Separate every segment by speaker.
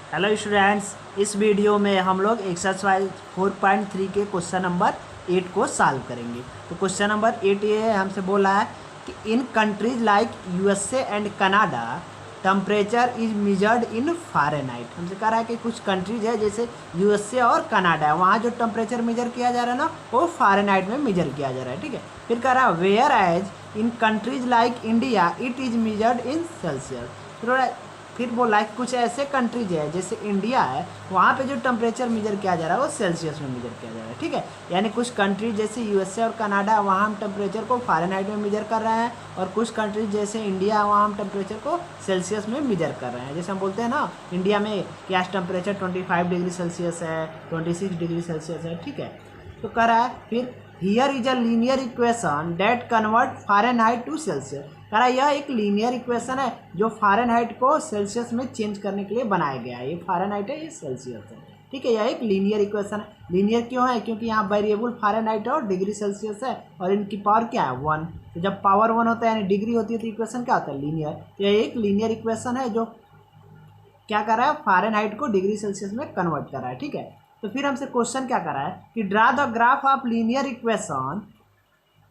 Speaker 1: Hello students, इस video में हम लोग एक्सरसाइज 4.3 के क्वेश्चन नंबर 8 को सॉल्व करेंगे। तो क्वेश्चन नंबर 8 ये हमसे बोला है कि in countries like USA and Canada temperature is measured in Fahrenheit. हमसे कह रहा है कि कुछ कंट्रीज है जैसे यूएसए और कनाडा है, वहाँ जो टेम्परेचर मेजर किया जा रहा है ना वो फ़ारेनहाइट में मेजर किया जा रहा है। ठीक है, फिर कह रहा है whereas in countries like India it is measured in Celsius. फिर बोला कि कुछ ऐसे कंट्रीज है जैसे इंडिया है, वहाँ पे जो टेम्परेचर मेजर किया जा रहा है वो सेल्सियस में मेजर किया जा रहा है। ठीक है, यानी कुछ कंट्रीज जैसे यूएसए और कनाडा वहाँ हम टेम्परेचर को फ़ारेनहाइट में मेजर कर रहे हैं, और कुछ कंट्रीज जैसे इंडिया वहाँ हम टेम्परेचर को सेल्सियस में मेजर कर रहे हैं। जैसे हम बोलते हैं ना इंडिया में कि आज टेम्परेचर 25 डिग्री सेल्सियस है, 26 डिग्री सेल्सियस है। ठीक है, तो कह रहा है फिर here is a linear equation that convert Fahrenheit to Celsius. कह रहा है यह एक लीनियर इक्वेशन है जो फ़ारेनहाइट को सेल्सियस में चेंज करने के लिए बनाया गया है। ये फ़ारेनहाइट है, ये सेल्सियस है। ठीक है, यह एक लीनियर इक्वेशन है। लीनियर क्यों है? क्योंकि यहाँ वेरिएबल फ़ारेनहाइट और डिग्री सेल्सियस है, और इनकी पावर क्या है 1। तो जब पावर 1 होता है यानी डिग्री होती है तो इक्वेशन क्या होता है? लीनियर। तो यह एक लीनियर इक्वेशन है जो क्या कर रहा है? फ़ारेनहाइट को डिग्री सेल्सियस में कन्वर्ट कर रहा है। ठीक है, तो फिर हमसे क्वेश्चन क्या कर रहा है कि draw the graph of linear equation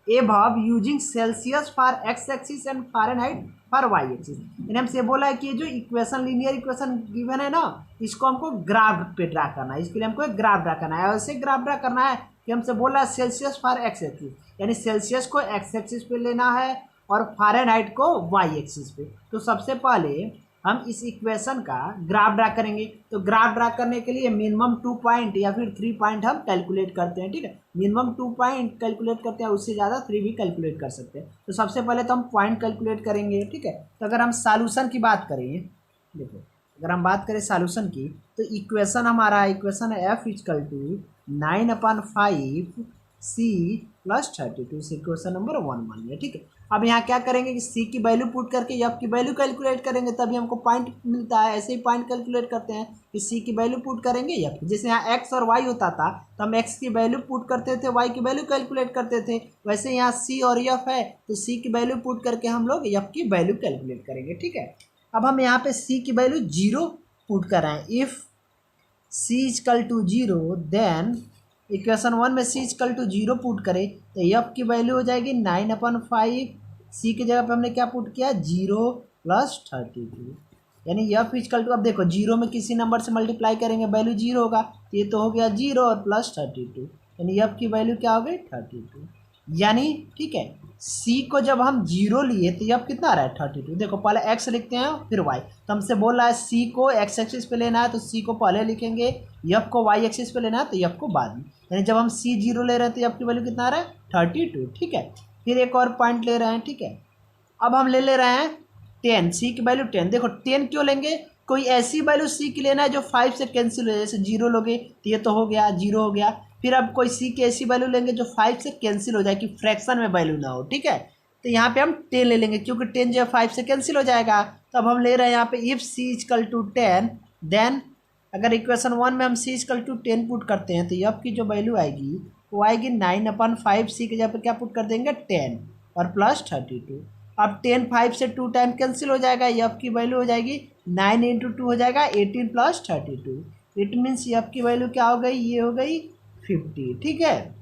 Speaker 1: above using Celsius for X axis and Fahrenheit for Y axis. यानी हमसे बोला है कि ये जो इक्वेशन लीनियर इक्वेशन गिवन है ना, इसको हमको ग्राफ पे ड्रा करना है। इसके लिए हमको एक ग्राफ ड्रा करना है। ऐसे ग्राफ ड्रा करना है कि हमसे बोला है सेल्सियस फॉर एक्स एक्सिस, यानी सेल्सियस को एक्स एक्सिस पे लेना है और फ़ारेनहाइट को वाई एक्सिस पे। तो सबसे पहले हम इस इक्वेशन का ग्राफ ड्रा करेंगे। तो ग्राफ ड्रा करने के लिए मिनिमम 2 पॉइंट या फिर 3 पॉइंट हम कैलकुलेट करते हैं। ठीक है, मिनिमम 2 पॉइंट कैलकुलेट करते हैं, उससे ज़्यादा 3 भी कैलकुलेट कर सकते हैं। तो सबसे पहले तो हम पॉइंट कैलकुलेट करेंगे। ठीक है, तो अगर हम सॉल्यूशन की बात करें, देखो अगर हम बात करें सॉल्यूशन की, तो इक्वेशन हमारा इक्वेशन है F is equal to 9/5 C plus 32 से क्वेश्चन नंबर 1 मान लिया। ठीक है, अब यहाँ क्या करेंगे कि सी की वैल्यू पुट करके एफ की वैल्यू कैलकुलेट करेंगे, तभी हमको पॉइंट मिलता है। ऐसे ही पॉइंट कैलकुलेट करते हैं कि सी की वैल्यू पुट करेंगे एफ। जैसे यहाँ एक्स और वाई होता था तो हम एक्स की वैल्यू पुट करते थे, वाई की वैल्यू कैलकुलेट करते थे। वैसे यहाँ सी और एफ है तो सी की वैल्यू पुट करके हम लोग एफ की वैल्यू कैलकुलेट करेंगे। ठीक है, अब हम यहाँ पे सी की वैल्यू 0 पुट कर रहे हैं। If C is equal to 0 then equation 1 में सी इजकल टू 0 पुट करें तो एफ की वैल्यू हो जाएगी 9/5। सी की जगह पे हमने क्या पुट किया? 0 प्लस 32, यानी एफ इजकल टू, अब देखो 0 में किसी नंबर से मल्टीप्लाई करेंगे वैल्यू 0 होगा, तो ये तो हो गया 0 और प्लस 32, यानी एफ की वैल्यू क्या हो गई? 32। यानी ठीक है, सी को जब हम 0 लिए तो एफ कितना आ रहा है? 32। देखो पहले एक्स लिखते हैं फिर वाई, तो हमसे बोल रहा है सी को एक्स एक्सिस पे लेना है तो सी को पहले लिखेंगे, एफ को वाई एक्सिस पे लेना है तो एफ को बाद में। यानी जब हम सी 0 ले रहे हैं तो एफ की वैल्यू कितना आ रहा है? 32। ठीक है, फिर एक और पॉइंट ले रहे हैं। ठीक है, अब हम ले रहे हैं 10, सी की वैल्यू 10। देखो 10 क्यों लेंगे? कोई ऐसी वैल्यू सी की लेना है जो 5 से कैंसिल हो जाए। जैसे 0 लोगे तो ये तो हो गया 0 हो गया। फिर अब कोई सी की ऐसी वैल्यू लेंगे जो 5 से कैंसिल हो जाए, कि फ्रैक्शन में वैल्यू ना हो। ठीक है, तो यहाँ पे हम 10 ले लेंगे क्योंकि 10 जो है 5 से कैंसिल हो जाएगा। तो अब हम ले रहे हैं यहाँ पे if C is equal to 10 then, अगर इक्वेशन 1 में हम सी इजकल टू 10 पुट करते हैं तो एफ की जो वैल्यू आएगी वो आएगी 9/5। सी की जगह पे क्या पुट कर देंगे? 10 और प्लस 32। अब 10 5 से 2 टाइम कैंसिल हो जाएगा, एफ की वैल्यू हो जाएगी 9 × 2 हो जाएगा 18 प्लस 32। इट मीन्स एफ की वैल्यू क्या हो गई? ये हो गई 50। ठीक है,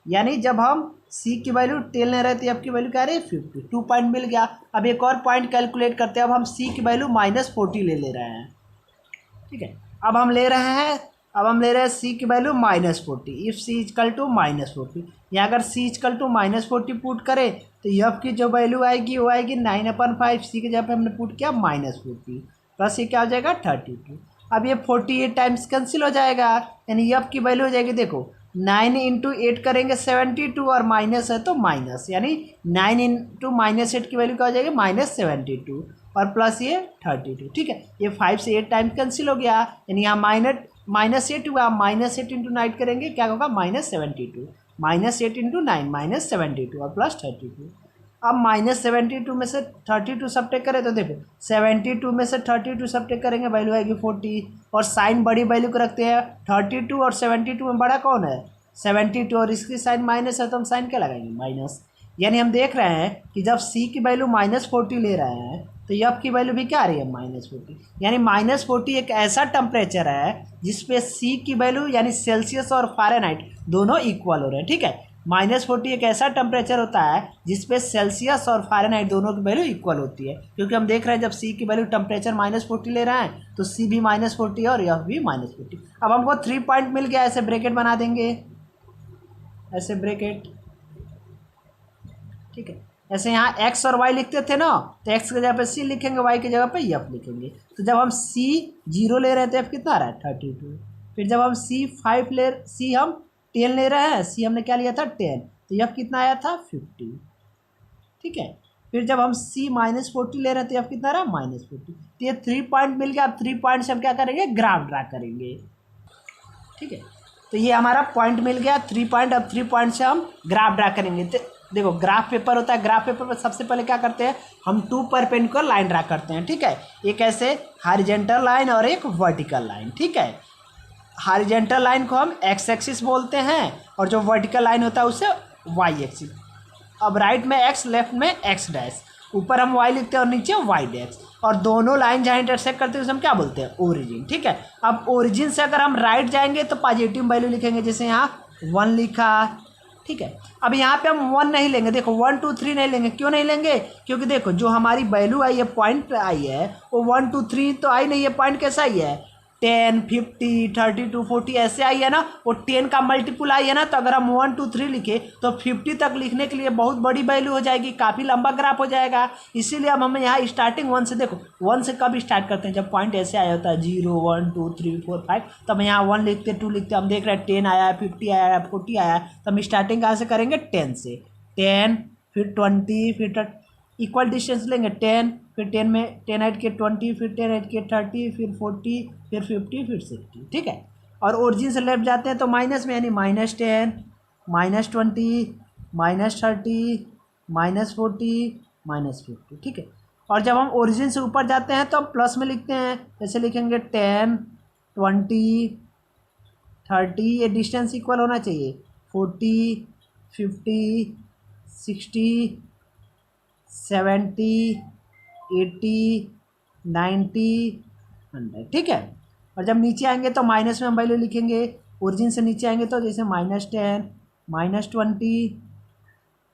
Speaker 1: यानी जब हम सी की वैल्यू 10 ले रहे थे एफ की वैल्यू क्या रही है? 50। 2 पॉइंट मिल गया। अब एक और पॉइंट कैलकुलेट करते हैं। अब हम सी की वैल्यू -40 ले रहे हैं। ठीक है, अब हम ले रहे हैं सी की value -40। If C is equal to -40, या अगर सी इजकल टू -40 पुट करें तो एफ की जो वैल्यू आएगी वो आएगी 9/5। सी की जगह पे हमने पुट किया -40, प्लस ये क्या हो जाएगा? 32। अब ये 48 टाइम्स कैंसिल हो जाएगा, यानी एफ की वैल्यू हो जाएगी, देखो 9 × 8 करेंगे 72 और माइनस है तो माइनस, यानी 9 × -8 की वैल्यू क्या हो जाएगी? -72 और प्लस ये 32। ठीक है, ये 5 से 8 टाइम कैंसिल हो गया, यानी यहाँ -8 हुआ। -8 × 9 करेंगे क्या होगा? -72। -8 × 9 -72 और प्लस 32। अब -72 में से 32 सब्ट्रैक्ट करें तो देखो 72 में से 32 सब्ट्रैक्ट करेंगे वैल्यू आएगी 40, और साइन बड़ी वैल्यू को रखते हैं। 32 और 72 में बड़ा कौन है? 72, और इसकी साइन माइनस है तो हम साइन क्या लगाएंगे? माइनस। यानी हम देख रहे हैं कि जब सी की वैल्यू -40 ले रहे हैं तो एफ की वैल्यू भी क्या आ रही है -40। यानी -40 एक ऐसा टेम्परेचर है जिसपे सी की वैल्यू यानी सेल्सियस और फ़ारेनहाइट दोनों इक्वल हो रहे हैं। ठीक है, -40 एक ऐसा टेम्परेचर होता है जिसपे सेल्सियस और फ़ारेनहाइट दोनों की वैल्यू इक्वल होती है, क्योंकि हम देख रहे हैं जब सी की वैल्यू टेम्परेचर -40 ले रहे हैं तो सी भी -40 और एफ भी -40। अब हमको 3 पॉइंट मिल गया, ऐसे ब्रैकेट बना देंगे, ऐसे ब्रैकेट। ठीक है, ऐसे यहाँ एक्स और वाई लिखते थे ना, तो एक्स की जगह पे सी लिखेंगे, वाई की जगह पे एफ लिखेंगे। तो जब हम सी 0 ले रहे हैं तो एफ कितना आ रहा है 32। फिर जब हम सी हम 10 ले रहे हैं, सी हमने क्या लिया था 10, तो एफ कितना आया था 50। ठीक है, फिर जब हम सी -40 ले रहे हैं तो एफ कितना आ रहा है -40। तो ये 3 पॉइंट मिल गया। अब 3 पॉइंट से हम क्या करेंगे, ग्राफ ड्रा करेंगे। ठीक है, तो ये हमारा पॉइंट मिल गया 3 पॉइंट। अब 3 पॉइंट से हम ग्राफ ड्रा करेंगे। तो देखो ग्राफ पेपर होता है, ग्राफ पेपर पर सबसे पहले क्या करते हैं, हम 2 परपेंडिकुलर लाइन ड्रा करते हैं। ठीक है, एक ऐसे हॉरिजॉन्टल लाइन और एक वर्टिकल लाइन। ठीक है, हॉरिजॉन्टल लाइन को हम एक्स एक्सिस बोलते हैं और जो वर्टिकल लाइन होता है उसे वाई एक्सिस। अब राइट में एक्स, लेफ्ट में एक्स डैश, ऊपर हम वाई लिखते हैं और नीचे वाई डैश, और दोनों लाइन जहाँ इंटरसेक्ट करते हैं उसे हम क्या बोलते हैं, ओरिजिन। ठीक है, अब ओरिजिन से अगर हम राइट जाएंगे तो पॉजिटिव वैल्यू लिखेंगे, जैसे यहाँ 1 लिखा। ठीक है, अब यहाँ पे हम 1 नहीं लेंगे, देखो 1 2 3 नहीं लेंगे। क्यों नहीं लेंगे, क्योंकि देखो जो हमारी वैल्यू आई है, पॉइंट पे आई है, वो 1 2 3 तो आई नहीं है, पॉइंट कैसा आई है 10 50 32 40 ऐसे आई है ना, वो 10 का मल्टीपुल आई है ना। तो अगर हम 1 2 3 लिखे तो 50 तक लिखने के लिए बहुत बड़ी वैल्यू हो जाएगी, काफ़ी लंबा ग्राफ हो जाएगा। इसीलिए अब हमें यहाँ स्टार्टिंग 1 से, देखो 1 से कब स्टार्ट करते हैं, जब पॉइंट ऐसे आया होता है 0 1 2 3 4 5, तो हम यहाँ 1 लिखते 2 लिखते, हम देख रहे हैं 10 आया है, 50 आया है, 40 आया है, तो हम स्टार्टिंग कहाँ से करेंगे 10 से। 10 फिर 20 फिर इक्वल डिस्टेंस लेंगे 10, फिर 10 में 10 ऐड के 20, फिर 10 ऐड के 30, फिर 40, फिर 50, फिर 60। ठीक है, और ओरिजिन से लेफ्ट जाते हैं तो माइनस में, यानी -10 -20 -30 -40 -50। ठीक है, और जब हम ओरिजिन से ऊपर जाते हैं तो हम प्लस में लिखते हैं, जैसे लिखेंगे 10 20 30, ये डिस्टेंस इक्वल होना चाहिए, 40 50 60 70 80 90 100। ठीक है, और जब नीचे आएंगे तो माइनस में हम वैल्यू लिखेंगे, ओरिजिन से नीचे आएंगे तो जैसे -10 -20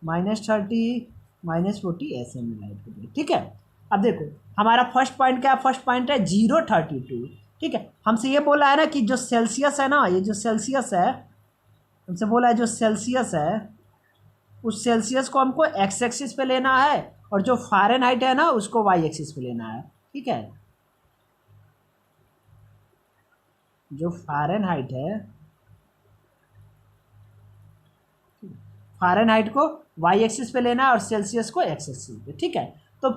Speaker 1: -30 -40 ऐसे मिलाएंगे। ठीक है, अब देखो हमारा फर्स्ट पॉइंट क्या है, फर्स्ट पॉइंट है 0 32। ठीक है, हमसे ये बोला है ना कि जो सेल्सियस है ना, ये जो सेल्सियस है, हमसे बोला है जो सेल्सियस है उस सेल्सियस को हमको एक्स एक्सिस पे लेना है, और जो फ़ारेनहाइट है ना उसको वाई एक्सिस पे लेना है। ठीक है, जो फ़ारेनहाइट है, फ़ारेनहाइट को वाई एक्सिस पे लेना है और सेल्सियस को एक्स एक्सिस पे। ठीक है, तो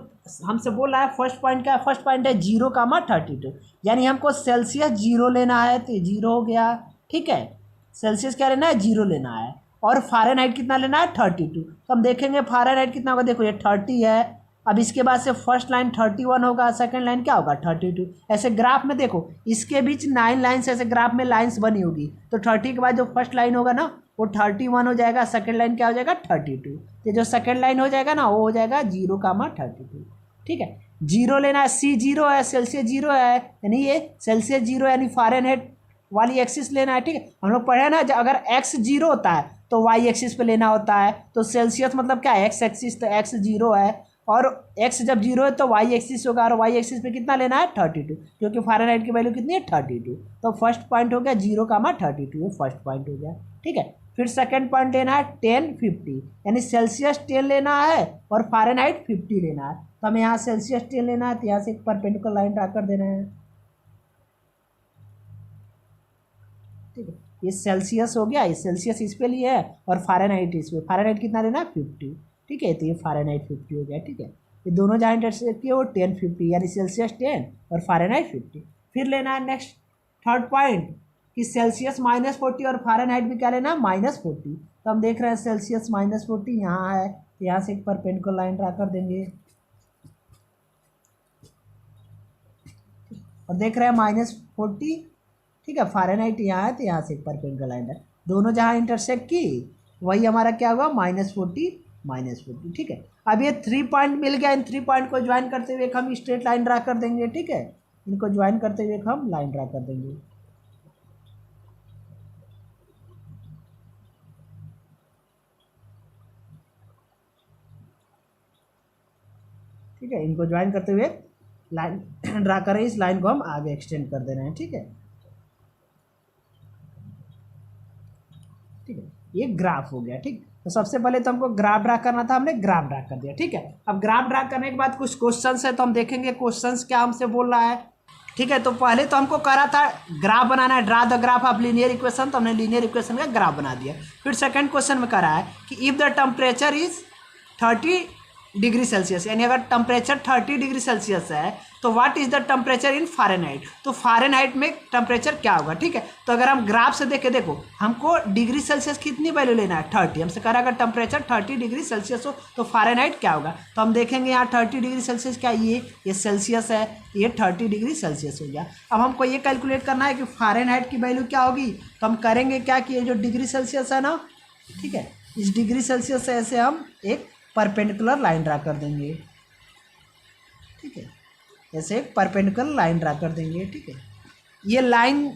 Speaker 1: हमसे बोल रहा है फर्स्ट पॉइंट क्या है, फर्स्ट पॉइंट है 0 32, यानी हमको सेल्सियस 0 लेना है, तो 0 हो गया। ठीक है, सेल्सियस क्या लेना है 0 लेना है, और फ़ारेनहाइट कितना लेना है 32। तो हम देखेंगे फ़ारेनहाइट कितना होगा, देखो ये 30 है, अब इसके बाद से फर्स्ट लाइन 31 होगा, सेकंड लाइन क्या होगा 32। ऐसे ग्राफ में देखो इसके बीच 9 लाइन्स ऐसे ग्राफ में लाइन्स बनी होगी, तो 30 के बाद जो फर्स्ट लाइन होगा ना वो 31 हो जाएगा, सेकंड लाइन क्या हो जाएगा 32, तो जो सेकंड लाइन हो जाएगा ना वो हो जाएगा 0 32। ठीक है, 0 लेना है, सी 0 है, सेल्सियस 0 है, यानी ये सेल्सियस 0 यानी फ़ारेनहाइट वाली एक्सिस लेना है। ठीक है, हम लोग पढ़े ना अगर x 0 होता है तो y एक्सिस पे लेना होता है, तो सेल्सियस मतलब क्या है x एक्सिस, तो x 0 है, और x जब 0 है तो y एक्सिस होगा, और y एक्सिस पे कितना लेना है 32, क्योंकि फ़ारेनहाइट की वैल्यू कितनी है 32। तो फर्स्ट पॉइंट हो गया 0 32, ये फर्स्ट पॉइंट हो गया। ठीक है, फिर सेकंड पॉइंट लेना है 10 50, यानी सेल्सियस 10 लेना है और फ़ारेनहाइट 50 लेना है। तो हमें यहाँ सेल्सियस 10 लेना है, तो यहाँ से एक परपेंडिकुलर लाइन ड्रा कर देना है। ठीक है, ये सेल्सियस हो गया, ये सेल्सियस इस पे लिए है और फ़ारेनहाइट इस पे, फ़ारेनहाइट कितना लेना है 50। ठीक है, तो ये फ़ारेनहाइट 50 हो गया। ठीक है, ये दोनों जहाँ इंटरसेक्ट किए वो 10 50, यानी सेल्सियस 10 और फ़ारेनहाइट 50। फिर लेना है नेक्स्ट थर्ड पॉइंट कि सेल्सियस -40 और फ़ारेनहाइट भी क्या लेना है -40। तो हम देख रहे हैं सेल्सियस -40 यहाँ है, तो यहाँ से एक परपेंडिकुलर लाइन ड्रा कर देंगे, और देख रहे हैं -40। ठीक है, फ़ारेनहाइट यहाँ है, तो यहाँ से एक परपेंडिकुलर लाइन है, दोनों जहाँ इंटरसेक्ट की वही हमारा क्या हुआ -40 -40, ठीक है। अब ये 3 पॉइंट मिल गया, इन 3 पॉइंट को ज्वाइन करते हुए हम स्ट्रेट लाइन ड्रा कर देंगे, ठीक है। इनको ज्वाइन करते हुए हम लाइन ड्रा कर देंगे, ठीक है। इनको ज्वाइन करते हुए लाइन ड्रा करें, इस लाइन को हम आगे एक्सटेंड कर दे रहे हैं, ठीक है, ठीक है। ये ग्राफ हो गया, ठीक। तो सबसे पहले तो हमको ग्राफ ड्रा करना था, हमने ग्राफ ड्रा कर दिया, ठीक है। अब ग्राफ ड्रा करने के बाद कुछ क्वेश्चंस है, तो हम देखेंगे क्वेश्चंस क्या हमसे बोल रहा है, ठीक है। तो पहले तो हमको करा था ग्राफ बनाना है, draw the graph of linear equation, तो हमने लीनियर इक्वेशन का ग्राफ बना दिया। फिर सेकंड क्वेश्चन में करा है कि if the temperature is 30 degree Celsius, यानी अगर टेम्परेचर 30 डिग्री सेल्सियस है तो what is the temperature in Fahrenheit, तो फ़ारेनहाइट में टेम्परेचर क्या होगा, ठीक है। तो अगर हम ग्राफ से देखें, देखो हमको डिग्री सेल्सियस कितनी वैल्यू लेना है, 30। हमसे कह रहा है अगर टेम्परेचर 30 डिग्री सेल्सियस हो तो फ़ारेनहाइट क्या होगा, तो हम देखेंगे यहाँ 30 डिग्री सेल्सियस क्या, ये सेल्सियस है, ये 30 डिग्री सेल्सियस हो गया। अब हमको ये कैलकुलेट करना है कि फ़ारेनहाइट की वैल्यू क्या होगी, तो हम करेंगे क्या कि ये जो डिग्री सेल्सियस है ना, ठीक है, इस डिग्री सेल्सियस से ऐसे हम एक परपेंडिकुलर लाइन ड्रा कर देंगे, ठीक है, ऐसे एक परपेंडिकुलर लाइन ड्रा कर देंगे, ठीक है। ये लाइन,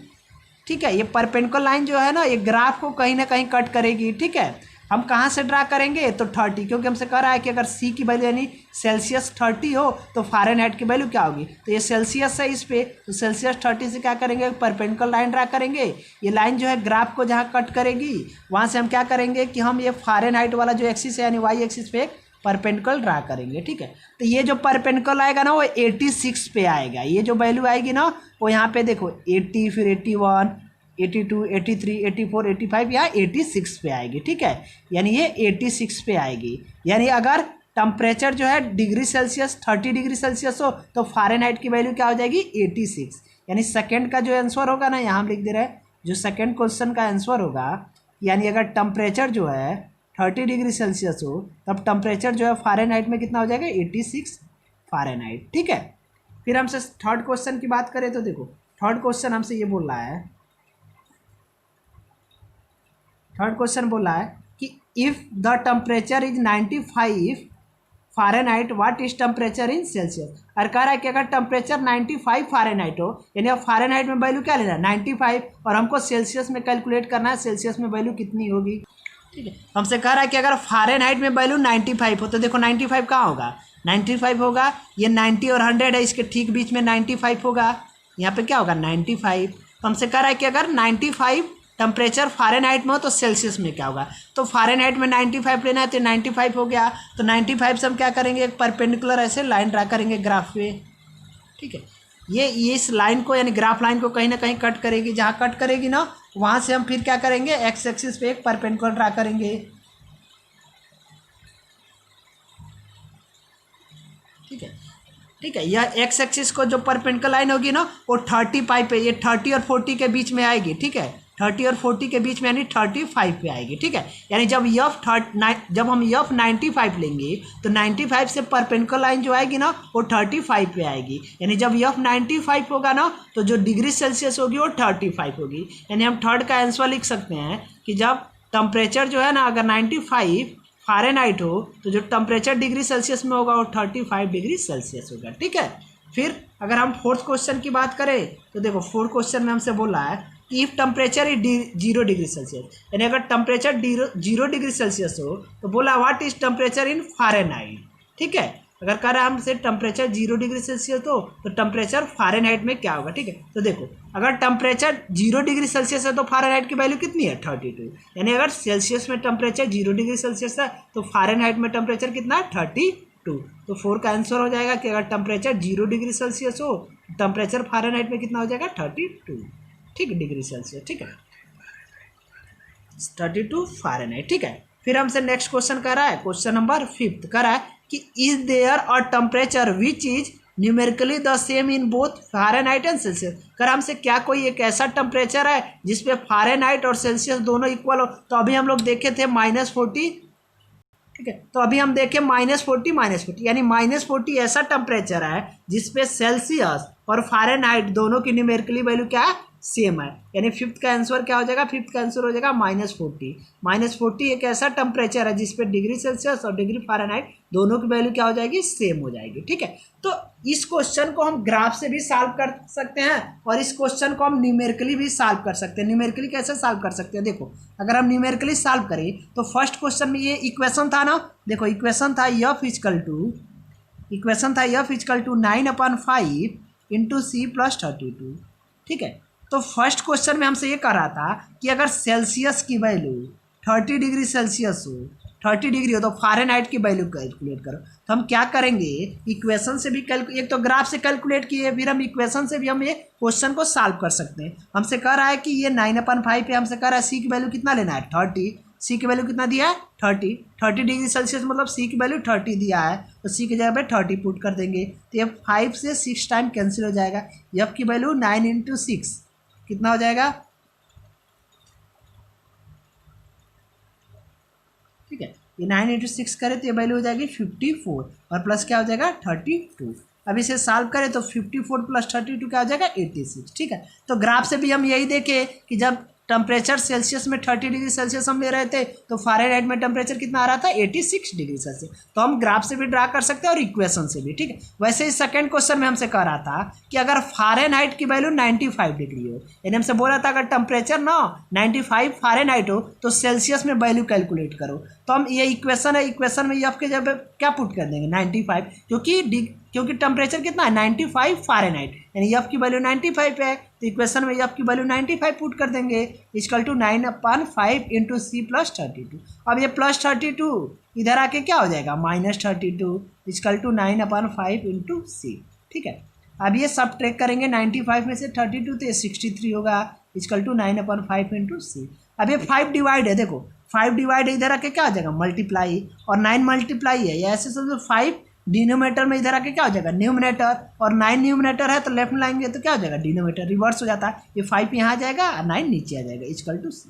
Speaker 1: ठीक है, ये परपेंडिकुलर लाइन जो है ना, ये ग्राफ को कहीं ना कहीं कट करेगी, ठीक है। हम कहाँ से ड्रा करेंगे, तो 30, क्योंकि हमसे कह रहा है कि अगर सी की वैल्यू यानी सेल्सियस 30 हो तो फ़ारेनहाइट की वैल्यू क्या होगी, तो ये सेल्सियस है इस पे, तो सेल्सियस 30 से क्या करेंगे, परपेंडिकुलर लाइन ड्रा करेंगे। ये लाइन जो है ग्राफ को जहाँ कट करेगी वहाँ से हम क्या करेंगे कि हम ये फ़ारेनहाइट वाला जो एक्सिस है यानी वाई एक्सिस पे एक परपेंडिकुलर ड्रा करेंगे, ठीक है। तो ये जो परपेंडिकुलर आएगा ना वो 86 पे आएगा, ये जो वैल्यू आएगी ना वो यहाँ पे देखो 80, फिर 81, 82, 83, 84, 85, यहाँ 86 पे आएगी, ठीक है। यानी ये 86 पे आएगी, यानी अगर टेम्परेचर जो है डिग्री सेल्सियस 30 डिग्री सेल्सियस हो तो फ़ारेनहाइट की वैल्यू क्या हो जाएगी, 86। यानी सेकेंड का जो आंसर होगा ना, यहाँ हम लिख दे रहे हैं, जो सेकेंड क्वेश्चन का आंसर होगा, यानी अगर टेम्परेचर जो है 30 डिग्री सेल्सियस हो तब टेम्परेचर जो है फ़ारेनहाइट में कितना हो जाएगा, 86 फ़ारेनहाइट, ठीक है। फिर हमसे थर्ड क्वेश्चन की बात करें तो देखो थर्ड क्वेश्चन हमसे ये बोल रहा है, थर्ड क्वेश्चन बोल रहा है कि if the temperature is 95 Fahrenheit what is temperature in Celsius, और कह रहा है कि अगर टेम्परेचर 95 फ़ारेनहाइट हो, यानी अब फ़ारेनहाइट में वैल्यू क्या लेना है 95, और हमको सेल्सियस में कैलकुलेट करना है सेल्सियस में वैल्यू कितनी होगी, ठीक है। हमसे कह रहा है कि अगर फ़ारेनहाइट में वैल्यू 95 हो तो देखो 95 कहाँ होगा, 95 होगा, ये 90 और 100 है, इसके ठीक बीच में 95 होगा, यहाँ पे क्या होगा 95। तो हमसे कह रहा है कि अगर 95 टेम्परेचर फ़ारेनहाइट में हो तो सेल्सियस में क्या होगा, तो फ़ारेनहाइट में 95 लेना है तो 95 हो गया, तो 95 से हम क्या करेंगे, एक परपेंडिकुलर ऐसे लाइन ड्रा करेंगे ग्राफ पे, ठीक है। ये इस लाइन को यानी ग्राफ लाइन को कहीं ना कहीं कट करेगी, जहाँ कट करेगी ना वहाँ से हम फिर क्या करेंगे, एक्स एक्सिस पे एक परपेंडिकुलर ड्रा करेंगे, ठीक है, ठीक है। यह एक्स एक्सिस को जो परपेंडिकुलर लाइन होगी ना वो 35 पे, ये 30 और 40 के बीच में आएगी, ठीक है, 30 और 40 के बीच में यानी 35 पे आएगी, ठीक है। यानी जब जब हम यफ 95 लेंगे तो 95 से परपेंडिकुलर लाइन जो आएगी ना वो 35 पे आएगी, यानी जब यफ 95 होगा ना तो जो डिग्री सेल्सियस होगी वो 35 होगी, यानी हम थर्ड का आंसर लिख सकते हैं कि जब टेम्परेचर जो है ना अगर 95 फ़ारेनहाइट हो तो जो टेम्परेचर डिग्री सेल्सियस में होगा वो 35 डिग्री सेल्सियस होगा, ठीक है। फिर अगर हम फोर्थ क्वेश्चन की बात करें तो देखो फोर्थ क्वेश्चन में हमसे बोला है कि if temperature is 0 degree Celsius, यानी अगर टेम्परेचर 0 डिग्री सेल्सियस हो तो बोला what is temperature in Fahrenheit, ठीक है। अगर कह रहा है हमसे टेम्परेचर 0 डिग्री सेल्सियस हो तो टेम्परेचर फ़ारेनहाइट में क्या होगा, ठीक है। तो देखो अगर टेम्परेचर 0 डिग्री सेल्सियस है तो फ़ारेनहाइट की वैल्यू कितनी है 32, यानी अगर सेल्सियस में टेम्परेचर 0 डिग्री सेल्सियस है तो फ़ारेनहाइट में टेम्परेचर कितना है 32। तो 4 का आंसर हो जाएगा कि अगर टेम्परेचर 0 डिग्री सेल्सियस हो टेम्परेचर फ़ारेनहाइट में कितना हो जाएगा 32, ठीक है, डिग्री सेल्सियस, ठीक है, 32 फ़ारेनहाइट, ठीक है। फिर हमसे नेक्स्ट क्वेश्चन कर रहा है, क्वेश्चन नंबर 5 कर रहा है कि is there a temperature which is numerically the same in both Fahrenheit and Celsius, कर हमसे क्या कोई एक ऐसा टेम्परेचर है जिसपे फ़ारेनहाइट और सेल्सियस दोनों इक्वल हो, तो अभी हम लोग देखे थे -40, ठीक है। तो अभी हम देखें -40 यानी -40 ऐसा टेम्परेचर है जिसपे सेल्सियस और फ़ारेनहाइट दोनों की न्यूमेरिकली वैल्यू क्या है, सेम है। यानी फिफ्थ का आंसर क्या हो जाएगा, फिफ्थ का आंसर हो जाएगा -40। -40 एक ऐसा टेम्परेचर है जिसपे डिग्री सेल्सियस और डिग्री फ़ारेनहाइट दोनों की वैल्यू क्या हो जाएगी, सेम हो जाएगी। ठीक है, तो इस क्वेश्चन को हम ग्राफ से भी सॉल्व कर सकते हैं और इस क्वेश्चन को हम न्यूमेरिकली भी सॉल्व कर सकते हैं। न्यूमेरिकली कैसे सॉल्व कर सकते हैं, देखो अगर हम न्यूमेरिकली सॉल्व करें तो फर्स्ट क्वेश्चन में ये इक्वेशन था ना, देखो इक्वेशन था F equal to 9/5 into C plus 32। ठीक है, तो फर्स्ट क्वेश्चन में हमसे ये कह रहा था कि अगर सेल्सियस की वैल्यू 30 डिग्री सेल्सियस हो, 30 डिग्री हो तो फ़ारेनहाइट की वैल्यू कैलकुलेट करो। तो हम क्या करेंगे, इक्वेशन से भी एक तो ग्राफ से कैलकुलेट किए, फिर हम इक्वेशन से भी हम ये क्वेश्चन को सॉल्व कर सकते हैं। हमसे कह रहा है कि ये 9/5 पे हमसे कह रहा है सी की वैल्यू कितना लेना है, 30। सी की वैल्यू कितना दिया है, 30 डिग्री सेल्सियस मतलब सी की वैल्यू 30 दिया है, तो सी की जगह पे 30 पुट कर देंगे। तो ये 5 से 6 टाइम कैंसिल हो जाएगा। एफ की वैल्यू 9 × 6 कितना हो जाएगा, ठीक है, ये 9 × 6 करें तो ये वैल्यू हो जाएगी 54 और प्लस क्या हो जाएगा 32। अब इसे सॉल्व करें तो 54 + 32 क्या हो जाएगा 86। ठीक है, तो ग्राफ से भी हम यही देखें कि जब टेम्परेचर सेल्सियस में 30 डिग्री सेल्सियस हम ले रहे थे तो फ़ारेनहाइट में टेम्परेचर कितना आ रहा था, 86 डिग्री सेल्सियस। तो हम ग्राफ से भी ड्रा कर सकते हैं और इक्वेशन से भी। ठीक है, वैसे ही सेकंड क्वेश्चन में हमसे कह रहा था कि अगर फ़ारेनहाइट की वैल्यू 95 डिग्री हो, यानी हमसे बोला था अगर टेम्परेचर ना 95 फ़ारेनहाइट हो तो सेल्सियस में वैल्यू कैलकुलेट करो। तो हम ये इक्वेशन है, इक्वेशन में एफ के जगह क्या पुट कर देंगे 95, क्योंकि टेम्परेचर कितना है 95 फ़ारेनहाइट, यानी एफ की वैल्यू 95 है, तो इक्वेशन में एफ की वैल्यू 95 पुट कर देंगे equal to 9/5 into C plus 32। अब ये प्लस 32 इधर आके क्या हो जाएगा -32 इक्वल टू 9/5 इंटू सी। ठीक है, अब ये सब ट्रैक करेंगे 95 में से 32 तो ये 63 होगा इक्वल टू 9/5 इंटू सी। अब ये 5 डिवाइड है, देखो 5 डिवाइड इधर आके क्या हो जाएगा मल्टीप्लाई, और 9 मल्टीप्लाई है, या ऐसे समझो 5 डिनोमिनेटर में इधर आके क्या हो जाएगा न्यूमिनेटर, और 9 न्यूमिनेटर है तो लेफ्ट में लाएंगे तो क्या हो जाएगा डिनोमिनेटर, रिवर्स हो जाता है। ये 5 यहाँ आ जाएगा और 9 नीचे आ जाएगा इक्वल टू सी।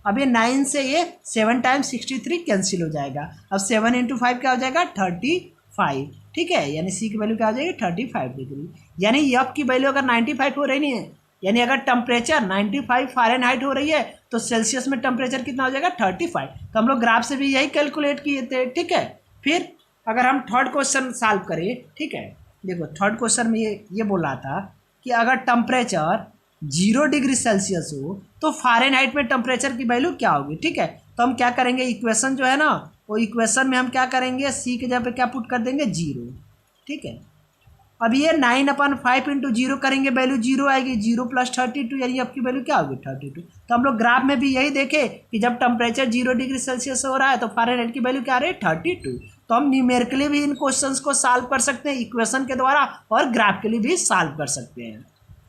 Speaker 1: अब ये 9 से ये 7 टाइम्स 63 कैंसिल हो जाएगा। अब 7 × 5 क्या हो जाएगा 35। ठीक है, यानी सी की वैल्यू क्या हो जाएगी 35 डिग्री। यानी एफ की वैल्यू अगर 95 हो रही है, यानी अगर टेम्परेचर 95 फ़ारेनहाइट हो रही है तो सेल्सियस में टेम्परेचर कितना हो जाएगा 35। तो हम लोग ग्राफ से भी यही कैलकुलेट किए थे। ठीक है, फिर अगर हम थर्ड क्वेश्चन सॉल्व करें, ठीक है, देखो थर्ड क्वेश्चन में ये बोल रहा था कि अगर टेम्परेचर 0 डिग्री सेल्सियस हो तो फ़ारेनहाइट में टेम्परेचर की वैल्यू क्या होगी। ठीक है, तो हम क्या करेंगे, इक्वेशन जो है ना वो इक्वेशन में हम क्या करेंगे, सी के जगह पे क्या पुट कर देंगे 0। ठीक है, अब ये 9/5 इंटू 0 करेंगे वैल्यू 0 आएगी, 0 + 32 यानी आपकी वैल्यू क्या होगी 32। तो हम लोग ग्राफ में भी यही देखे कि जब टेम्परेचर 0 डिग्री सेल्सियस हो रहा है तो फ़ारेनहाइट की वैल्यू क्या आ रही है 32। तो हम न्यूमेरिकली भी इन क्वेश्चंस को सॉल्व कर सकते हैं इक्वेशन के द्वारा और ग्राफ के लिए भी सॉल्व कर सकते हैं।